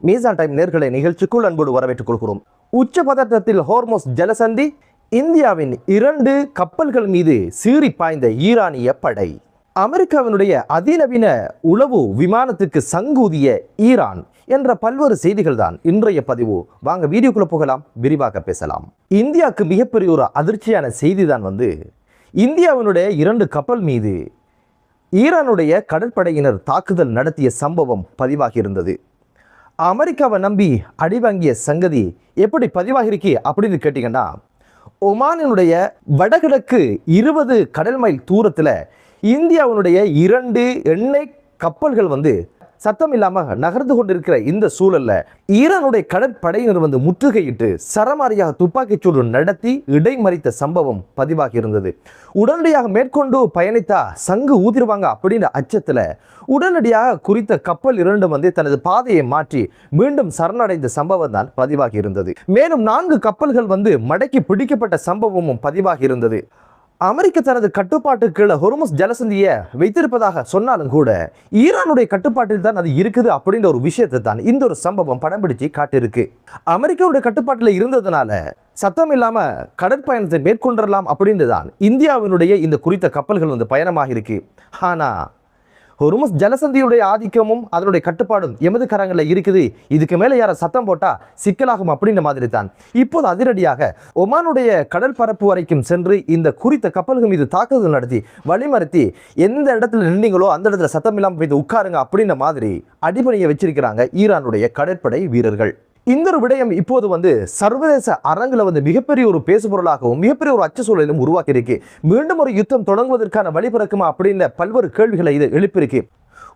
மீசான் டைம் நேர்களை நிகழ்ச்சிக்குள் அன்போடு வரவேற்றுக் கொள்கிறோம். உச்ச பதற்றத்தில் ஹோர்முஸ் ஜலசந்தி, இந்தியாவின் 2 கப்பல்கள் மீது சீறி பாய்ந்த ஈரானிய படை. அமெரிக்காவினுடைய அதிநவீன உளவு விமானத்துக்கு சங்கூதிய ஈரான் என்ற பல்வேறு செய்திகள் தான் இன்றைய பதிவு. வாங்க வீடியோக்குள்ள போகலாம், விரிவாக பேசலாம். இந்தியாவுக்கு மிகப்பெரிய ஒரு அதிர்ச்சியான செய்தி தான் இந்தியாவினுடைய 2 கப்பல் மீது ஈரானுடைய கடற்படையினர் தாக்குதல் நடத்திய சம்பவம் பதிவாகி இருந்தது. அமெரிக்காவை நம்பி அடிவாங்கிய சங்கதி எப்படி பதிவாகிருக்கு அப்படின்னு கேட்டீங்கன்னா, ஒமானினுடைய வடகிழக்கு 20 கடல் மைல் தூரத்தில் இந்தியாவினுடைய 2 எண்ணெய் கப்பல்கள் சத்தம் இல்லாம நகர்ந்து கொண்டிருக்கிற இந்த சூழல்ல ஈரானுடைய கடற்படையினர் முற்றுகையிட்டு சரமாரியாக துப்பாக்கிச்சூடு நடத்தி இடைமறித்த சம்பவம் பதிவாகி இருந்தது. உடனடியாக மேற்கொண்டு பயணித்தா சங்கு ஊதிருவாங்க அப்படின்ற அச்சத்துல உடனடியாக குறித்த கப்பல் 2 தனது பாதையை மாற்றி மீண்டும் சரணடைந்த சம்பவம் தான் பதிவாகி இருந்தது. மேலும் 4 கப்பல்கள் மடக்கி பிடிக்கப்பட்ட சம்பவமும் பதிவாகி இருந்தது. அமெரிக்க தனது கட்டுப்பாட்டுக்கு கீழே ஹோர்முஸ் ஜலசந்தியை வைத்திருப்பதாக சொன்னாலும் கூட ஈரானுடைய கட்டுப்பாட்டில் தான் அது இருக்குது அப்படின்ற ஒரு விஷயத்தை தான் இந்த ஒரு சம்பவம் படம் பிடிச்சு காட்டியிருக்கு. அமெரிக்காவுடைய கட்டுப்பாட்டில் இருந்ததுனால சத்தம் இல்லாம கடற்பயணத்தை மேற்கொண்டரலாம் அப்படின்னு தான் இந்தியாவினுடைய இந்த குறித்த கப்பல்கள் பயணமாக இருக்கு. ஆனா ஹோர்முஸ் ஜலசந்தியுடைய ஆதிக்கமும் அதனுடைய கட்டுப்பாடும் எமது கரங்களில் இருக்குது, இதுக்கு மேலே யாரை சத்தம் போட்டா சிக்கலாகும் அப்படின்ற மாதிரி தான் இப்போது அதிரடியாக ஒமானுடைய கடல் பரப்பு வரைக்கும் சென்று இந்த குறித்த கப்பல்கள் மீது தாக்குதல் நடத்தி வழிமறுத்தி எந்த இடத்துல நின்றீங்களோ அந்த இடத்துல சத்தம் இல்லாமல் போய் உட்காருங்க அப்படின்ற மாதிரி அடிபணியை வச்சிருக்கிறாங்க ஈரானுடைய கடற்படை வீரர்கள். இந்த ஒரு விடயம் இப்போது சர்வதேச அரங்கில் மிகப்பெரிய ஒரு பேசுபொருளாகவும் மிகப்பெரிய ஒரு அச்ச சூழலும் உருவாக்கி இருக்கு. மீண்டும் ஒரு யுத்தம் தொடங்குவதற்கான வழி பிறக்குமா அப்படின்னு பல்வேறு கேள்விகளை இது எழுப்பியிருக்கு.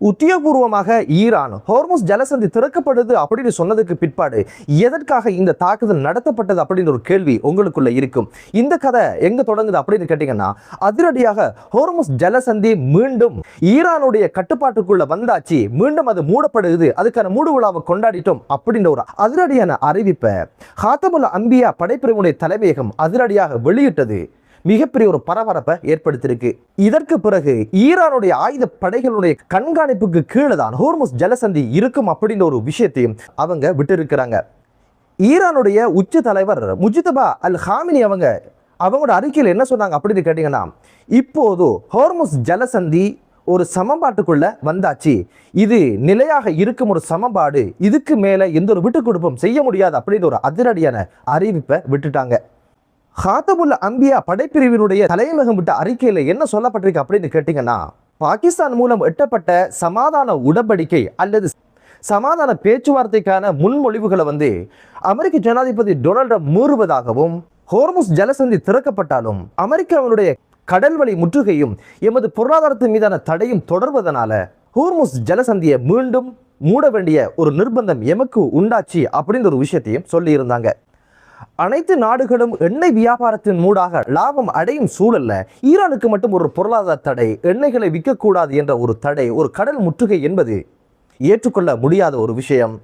உத்தியோகபூர்வமாக ஈரான் ஹோர்முஸ் ஜலசந்தி திறக்கப்படுது அப்படின்னு சொன்னதுக்கு பிற்பாடு எதற்காக இந்த தாக்குதல் நடத்தப்பட்டது அப்படின்னு ஒரு கேள்வி உங்களுக்குள்ள இருக்கும். இந்த கதை எங்க தொடங்குது அப்படின்னு கேட்டீங்கன்னா, அதிரடியாக ஹோர்முஸ் ஜலசந்தி மீண்டும் ஈரானுடைய கட்டுப்பாட்டுக்குள்ள வந்தாச்சு, மீண்டும் அது மூடப்படுது, அதுக்கான மூடு விழாவை கொண்டாடிட்டோம் அப்படின்ற ஒரு அதிரடியான அறிவிப்பை ஹாத்தமுல் அம்பியா படைப்பிரிவுடைய தலைமையகம் அதிரடியாக வெளியிட்டது மிகப்பெரிய ஒரு பரபரப்பை ஏற்படுத்தியிருக்கு. இதற்கு பிறகு ஈரானுடைய ஆயுத படைகளுடைய கண்காணிப்புக்கு கீழே தான் ஹோர்முஸ் ஜலசந்தி இருக்கும் அப்படின்ற ஒரு விஷயத்தையும் அவங்க விட்டு. ஈரானுடைய உச்ச தலைவர் முஜ்தபா அல் ஹாமினி அவங்களோட அறிக்கையில் என்ன சொன்னாங்க அப்படின்னு கேட்டீங்கன்னா, இப்போது ஹோர்முஸ் ஜலசந்தி ஒரு சமன்பாட்டுக்குள்ள வந்தாச்சு, இது நிலையாக இருக்கும் ஒரு சமன்பாடு, இதுக்கு மேல எந்த ஒரு விட்டு கொடுப்பும் செய்ய முடியாது அப்படின்ற ஒரு அதிரடியான அறிவிப்பை விட்டுட்டாங்க. ஹாத்தமுல் அம்பியா படைப்பிரிவினுடைய தலைமையகம் விட்ட அறிக்கையில் என்ன சொல்லப்பட்டிருக்கு அப்படின்னு கேட்டீங்கன்னா, பாகிஸ்தான் மூலம் எட்டப்பட்ட சமாதான உடன்படிக்கை அல்லது சமாதான பேச்சுவார்த்தைக்கான முன்மொழிவுகளை அமெரிக்க ஜனாதிபதி டொனால்ட் ட்ரம்ப் மீறுவதாகவும், ஹோர்முஸ் ஜலசந்தி திறக்கப்பட்டாலும் அமெரிக்காவினுடைய கடல்வழி முற்றுகையும் எமது பொருளாதாரத்தின் மீதான தடையும் தொடர்வதனால ஹோர்முஸ் ஜலசந்தியை மீண்டும் மூட வேண்டிய ஒரு நிர்பந்தம் எமக்கு உண்டாச்சு அப்படின்ற ஒரு விஷயத்தையும் சொல்லி இருந்தாங்க. அனைத்து நாடுகளும் எண்ணெய் வியாபாரத்தின் மூடாக லாபம் அடையும் சூழல்ல ஈரானுக்கு மட்டும் ஒரு பொருளாதார தடை, எண்ணெய்களை விற்கக்கூடாது என்ற ஒரு தடை, ஒரு கடல் முற்றுகை என்பது ஏற்றுக்கொள்ள முடியாத ஒரு விஷயம்.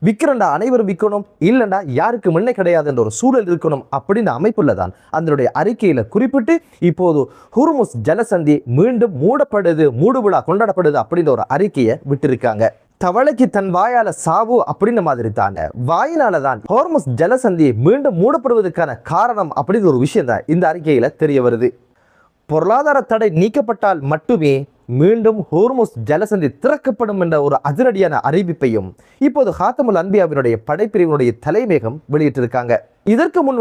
விற்கிறண்டா அனைவரும் விற்கணும், இல்லைண்டா யாருக்கு முன்னே கிடையாது என்ற ஒரு சூழல் இருக்கணும் அப்படின்னு அமைப்புல தான் அதனுடைய அறிக்கையில குறிப்பிட்டு இப்போது ஹோர்முஸ் ஜலசந்தி மீண்டும் மூடப்படுது, மூடு விழா கொண்டாடப்படுது அப்படின்ற ஒரு அறிக்கையை விட்டிருக்காங்க. தவளைக்கு தன் வாயால சாவு அப்படின்ற மாதிரி தாங்க வாயினால தான் ஹோர்முஸ் ஜலசந்தி மீண்டும் மூடப்படுவதற்கான காரணம் அப்படிங்கிற ஒரு விஷயம் தான் இந்த அறிக்கையில தெரிய வருது. பொருளாதார தடை நீக்கப்பட்டால் மட்டுமே மீண்டும் ஹோர்முஸ் ஜலசந்தி திறக்கப்படும் என்ற ஒரு அதிரடியான அறிவிப்பையும் இப்போது ஹாத்தமுல் அன்பியாவினுடைய படைப்பிரிவினுடைய தலைமையகம் வெளியிட்டிருக்காங்க. இதற்கு முன்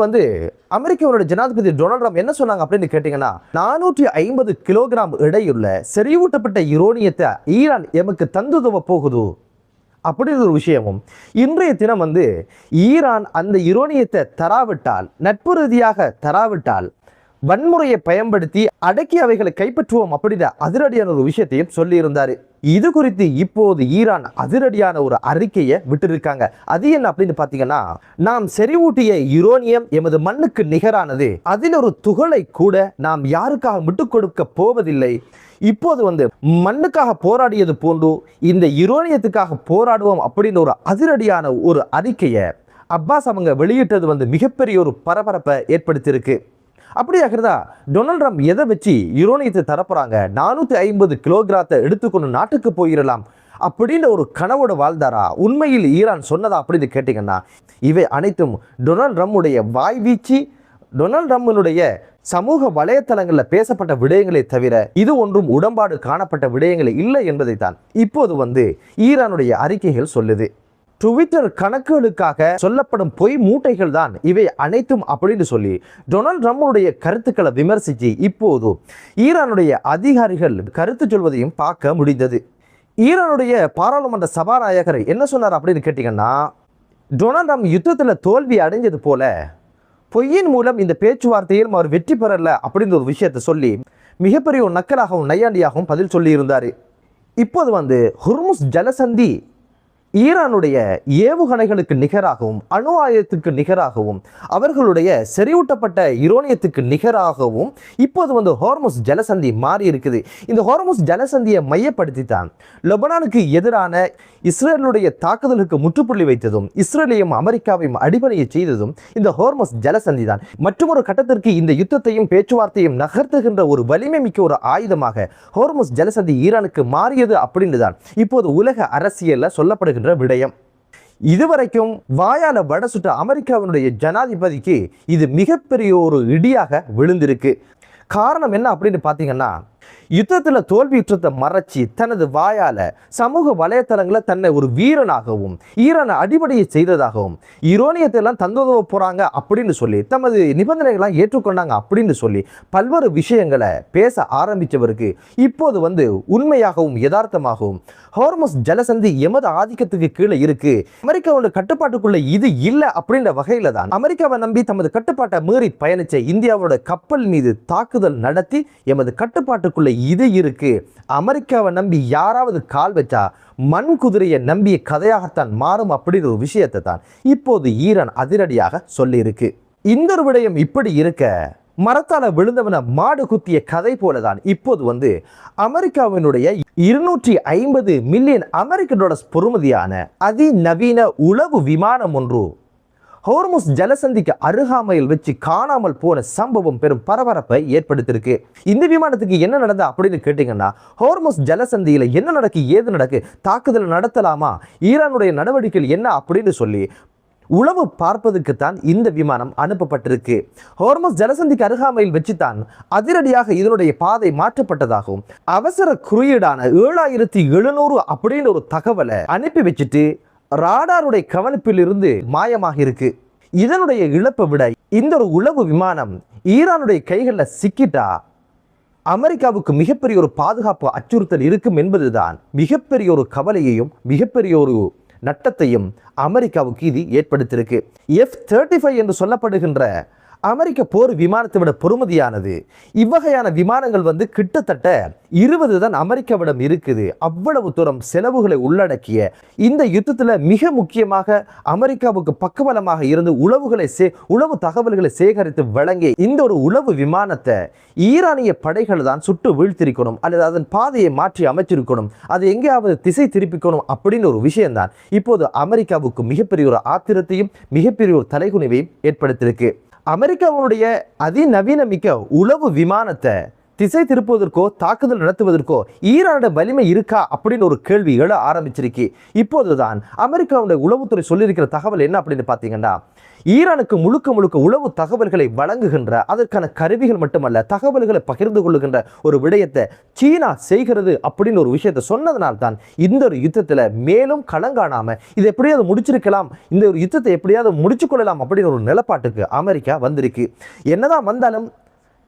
அமெரிக்காவுடைய ஜனாதிபதி டொனால்ட் ட்ரம்ப் என்ன சொன்னாங்க அப்படின்னு கேட்டீங்கன்னா, 450 கிலோகிராம் எடையுள்ள செறிவூட்டப்பட்ட யுரேனியத்தை ஈரான் எமக்கு தந்துதவ போகுது அப்படின்ற ஒரு விஷயமும், இன்றைய தினம் ஈரான் அந்த யுரேனியத்தை தராவிட்டால், நட்பு ரீதியாக தராவிட்டால் வன்முறையை பயன்படுத்தி அடக்கி அவைகளை கைப்பற்றுவோம் அப்படின்ற அதிரடியான ஒரு விஷயத்தையும் சொல்லி இருந்தாரு. இது குறித்து இப்போது ஈரான் அதிரடியான ஒரு அறிக்கையை விட்டிருக்காங்க. அது என்ன அப்படின்னு பாத்தீங்கன்னா, நாம் செறிவூட்டிய யுரேனியம் எமது மண்ணுக்கு நிகரானது, அதில் ஒரு துகளை கூட நாம் யாருக்காக விட்டுக் கொடுக்க போவதில்லை. இப்போது மண்ணுக்காக போராடியது போன்று இந்த யுரேனியத்துக்காக போராடுவோம் அப்படின்னு ஒரு அதிரடியான ஒரு அறிக்கையை அப்பாஸ் வெளியிட்டது மிகப்பெரிய ஒரு பரபரப்பை ஏற்படுத்தியிருக்கு. அப்படியாகிறதா டொனால்ட் ட்ரம்ப் எதை வச்சு யுரேனியத்தை தரப்புறாங்க, 450 கிலோகிராத்தை எடுத்துக்கொண்டு நாட்டுக்கு போயிடலாம் அப்படின்னு ஒரு கனவோடு வாழ்ந்தாரா? உண்மையில் ஈரான் சொன்னதா அப்படின்னு கேட்டிங்கன்னா, இவை அனைத்தும் டொனால்ட் ட்ரம்புடைய வாய்வீச்சு, டொனால்ட் ட்ரம்பினுடைய சமூக வலைத்தளங்களில் பேசப்பட்ட விடயங்களை தவிர இது ஒன்றும் உடன்பாடு காணப்பட்ட விடயங்கள் இல்லை என்பதைத்தான் இப்போது ஈரானுடைய அறிக்கைகள் சொல்லுது. ட்விட்டர் கணக்குகளுக்காக சொல்லப்படும் பொய் மூட்டைகள் தான் இவை அனைத்தும் அப்படின்னு சொல்லி டொனால்ட் ட்ரம்புடைய கருத்துக்களை விமர்சித்து இப்போது ஈரானுடைய அதிகாரிகள் கருத்து சொல்வதையும் பார்க்க முடிந்தது. ஈரானுடைய பாராளுமன்ற சபாநாயகர் என்ன சொன்னார் அப்படின்னு கேட்டிங்கன்னா, டொனால்ட் ட்ரம்ப் யுத்தத்தில் தோல்வி அடைஞ்சது போல பொய்யின் மூலம் இந்த பேச்சுவார்த்தையில் அவர் வெற்றி பெறல அப்படின்ற ஒரு விஷயத்தை சொல்லி மிகப்பெரிய ஒரு நக்கலாகவும் நையாண்டியாகவும் பதில் சொல்லி இருந்தார். இப்போது ஹொர்முஸ் ஜலசந்தி ஈரானுடைய ஏவுகணைகளுக்கு நிகராகவும் அணு ஆயுதத்துக்கு நிகராகவும் அவர்களுடைய செறிவூட்டப்பட்ட யுரேனியத்துக்கு நிகராகவும் இப்போது ஹோர்முஸ் ஜலசந்தி மாறி இருக்குது. இந்த ஹோர்முஸ் ஜலசந்தியை மையப்படுத்தி தான் லெபனானுக்கு எதிரான இஸ்ரேலுடைய தாக்குதலுக்கு முற்றுப்புள்ளி வைத்ததும் இஸ்ரேலையும் அமெரிக்காவையும் அடிபணிய செய்ததும் இந்த ஹோர்முஸ் ஜலசந்தி தான். மற்றொரு கட்டத்திற்கு இந்த யுத்தத்தையும் பேச்சுவார்த்தையும் நகர்த்துகின்ற ஒரு வலிமை மிக்க ஒரு ஆயுதமாக ஹோர்முஸ் ஜலசந்தி ஈரானுக்கு மாறியது அப்படின்னு தான் இப்போது உலக அரசியலில் சொல்லப்படுகின்ற விடயம். இதுவரைக்கும் வாயால வட சுட்ட அமெரிக்காவினுடைய ஜனாதிபதிக்கு இது மிகப்பெரிய ஒரு இடியாக விழுந்திருக்கு. காரணம் என்ன அப்படின்னு பார்த்தீங்கன்னா, யுத்தத்தில் தோல்வியுற்றத்தை மறைச்சி தனது வாயால சமூக வலைத்தளங்களை தன்னை ஒரு வீரனாகவும் ஈரானை அடிபடையை செய்ததாகவும் யுரேனியத்தை எல்லாம் தந்துதவ போறாங்க அப்படின்னு சொல்லி தமது நிபந்தனைகளை ஏற்றுக்கொண்டாங்க அப்படின்னு சொல்லி பல்வேறு விஷயங்களை பேச ஆரம்பித்தவருக்கு இப்போது உண்மையாகவும் யதார்த்தமாகவும் ஹோர்முஸ் ஜலசந்தி எமது ஆதிக்கத்துக்கு கீழே இருக்கு, அமெரிக்காவோட கட்டுப்பாட்டுக்குள்ள இது இல்லை அப்படின்ற வகையில தான் அமெரிக்காவை நம்பி தமது கட்டுப்பாட்டை மீறி பயணிச்ச இந்தியாவோட கப்பல் மீது தாக்குதல் நடத்தி எமது கட்டுப்பாட்டுக்குள்ள இது இருக்கு, அமெரிக்காவை நம்பி யாராவது கால் வச்சா மண் குதிரையை நம்பிய கதையாகத்தான் மாறும் அப்படின்ற ஒரு விஷயத்தை தான் இப்போது ஈரான் அதிரடியாக சொல்லி இருக்கு. இந்த ஒரு விடயம் இப்படி இருக்க மரத்தால விழுந்தவன மாடு குத்திய கதை போலதான் இப்போது அமெரிக்காவினுடைய 250 மில்லியன் அமெரிக்க டாலர்ஸ் பொறுமதியான அதிநவீன உளவு விமானம் ஒன்று ஹோர்முஸ் ஜலசந்திக்கு அருகாமையில் வச்சு காணாமல் போன சம்பவம் பெரும் பரபரப்பை ஏற்படுத்தியிருக்கு. இந்த விமானத்துக்கு என்ன நடந்தது அப்படின்னு கேட்டீங்கன்னா, ஹோர்முஸ் ஜலசந்தியில் என்ன நடக்கு ஏது நடக்கு, தாக்குதல் நடத்தலாமா, ஈரானுடைய நடவடிக்கைகள் என்ன அப்படின்னு சொல்லி உளவு பார்ப்பதற்கு தான் இந்த விமானம் அனுப்பப்பட்டிருக்கு. ஹோர்முஸ் ஜலசந்திக்கு அருகாமையில் வச்சுதான் அதிரடியாக இதனுடைய பாதை மாற்றப்பட்டதாகவும் அவசர குறியீடான 7700 அப்படின்னு ஒரு தகவலை அனுப்பி வச்சுட்டு ராடாருடைய கவனிப்பில் இருந்து மாயமாக இருக்கு. இதனுடைய இழப்பை விட இந்த ஒரு உளவு விமானம் ஈரானுடைய கைகளில் சிக்கிட்டா அமெரிக்காவுக்கு மிகப்பெரிய ஒரு பாதுகாப்பு அச்சுறுத்தல் இருக்கும் என்பதுதான் மிகப்பெரிய ஒரு கவலையையும் மிகப்பெரிய ஒரு நட்டத்தையும் அமெரிக்காவுக்கு இது ஏற்படுத்தியிருக்கு. F-35 என்று சொல்லப்படுகின்ற அமெரிக்க போர் விமானத்தை விட பொறுமதியானது. இவ்வகையான விமானங்கள் கிட்டத்தட்ட 20 தான் அமெரிக்காவிடம் இருக்குது. அவ்வளவு தூரம் செலவுகளை உள்ளடக்கிய இந்த யுத்தத்தில் மிக முக்கியமாக அமெரிக்காவுக்கு பக்கபலமாக இருந்து உளவு தகவல்களை சேகரித்து வழங்கிய இந்த ஒரு உளவு விமானத்தை ஈரானிய படைகள் தான் சுட்டு வீழ்த்திருக்கணும் அல்லது அதன் பாதையை மாற்றி அமைச்சிருக்கணும், அது எங்கேயாவது திசை திருப்பிக்கணும் அப்படின்னு ஒரு விஷயம்தான் இப்போது அமெரிக்காவுக்கு மிகப்பெரிய ஒரு ஆத்திரத்தையும் மிகப்பெரிய ஒரு தலைகுனிவையும் ஏற்படுத்தியிருக்கு. அமெரிக்காவுடைய அதிநவீன மிக்க உளவு விமானத்தை திசை திருப்புவதற்கோ தாக்குதல் நடத்துவதற்கோ ஈரானோட வலிமை இருக்கா அப்படின்னு ஒரு கேள்வி எழ ஆரம்பிச்சிருக்கு. இப்போதுதான் அமெரிக்காவுடைய உளவுத்துறை சொல்லியிருக்கிற தகவல் என்ன அப்படின்னு பார்த்தீங்கன்னா, ஈரானுக்கு முழுக்க உளவு தகவல்களை வழங்குகின்ற அதற்கான கருவிகள் மட்டுமல்ல தகவல்களை பகிர்ந்து கொள்ளுகின்ற ஒரு விடயத்தை சீனா செய்கிறது அப்படின்னு ஒரு விஷயத்தை சொன்னதனால்தான் இந்த ஒரு யுத்தத்தில் மேலும் களங்காணாம இதை எப்படியாவது முடிச்சிருக்கலாம், இந்த ஒரு யுத்தத்தை எப்படியாவது முடிச்சு கொள்ளலாம் அப்படின்னு ஒரு நிலப்பாட்டுக்கு அமெரிக்கா வந்திருக்கு. என்னதான் வந்தாலும்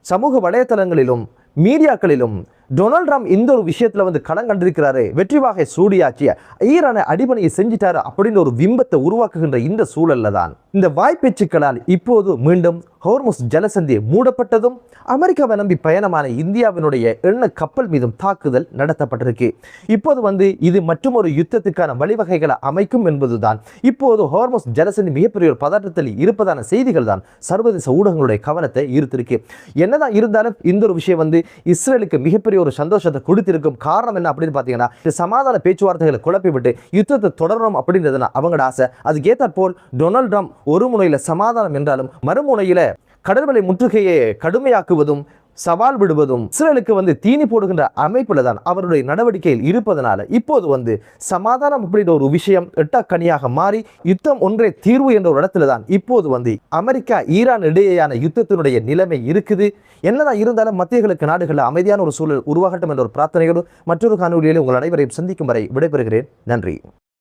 சமூக வலைத்தளங்களிலும் மீடியாக்களிலும் டொனால்ட் ட்ரம்ப் இந்த ஒரு விஷயத்தில் களம் கண்டிருக்கிறாரு, வெற்றி வாகை சூடியாச்சிய ஈரானை அடிபணியை செஞ்சிட்டாரு அப்படின்னு ஒரு பிம்பத்தை உருவாக்குகின்ற இந்த சூழல்ல தான் இந்த வாய்ப்பேச்சுக்களால் இப்போது மீண்டும் ஹோர்முஸ் ஜலசந்தி மூடப்பட்டதும் அமெரிக்காவை நம்பி பயணமான இந்தியாவினுடைய எண்ணெய் கப்பல் மீதும் தாக்குதல் நடத்தப்பட்டிருக்கு. இப்போது இது மற்றும் ஒரு யுத்தத்துக்கான வழிவகைகளை அமைக்கும் என்பதுதான் இப்போது ஹோர்முஸ் ஜலசந்தி மிகப்பெரிய ஒரு பதற்றத்தில் இருப்பதான செய்திகள் தான் சர்வதேச ஊடகங்களுடைய கவனத்தை ஈர்த்திருக்கு. என்னதான் இருந்தாலும் இந்த ஒரு விஷயம் இஸ்ரேலுக்கு மிகப்பெரிய ஒரு சந்தோஷத்தை கொடுத்திருக்கும். காரணம் என்ன அப்படின்னு பார்த்தீங்கன்னா, சமாதான பேச்சுவார்த்தைகளை குழப்பி விட்டு யுத்தத்தை தொடரணும் அப்படின்றதுனா அவங்களோட ஆசை. அதுக்கு ஏற்றாற்போல் டொனால்ட் ட்ரம்ப் ஒரு முனையில் சமாதானம் என்றாலும் மறுமுனையில் கடல்வலை முற்றுகையை கடுமையாக்குவதும் சவால் விடுவதும் இஸ்ரேலுக்கு தீனி போடுகின்ற அமைப்புல தான் அவருடைய நடவடிக்கையில் இருப்பதனால இப்போது சமாதானம் அப்படின்ற ஒரு விஷயம் எட்டக்கனியாக மாறி யுத்தம் ஒன்றே தீர்வு என்ற ஒரு இடத்துல தான் இப்போது அமெரிக்கா ஈரான் இடையேயான யுத்தத்தினுடைய நிலைமை இருக்குது. என்னதான் இருந்தாலும் மத்திய கிழக்கு நாடுகளில் அமைதியான ஒரு சூழல் உருவாகட்டும் என்ற ஒரு பிரார்த்தனையோடு மற்றொரு காணொலியில் உங்கள் அனைவரையும் சந்திக்கும் வரை விடைபெறுகிறேன். நன்றி.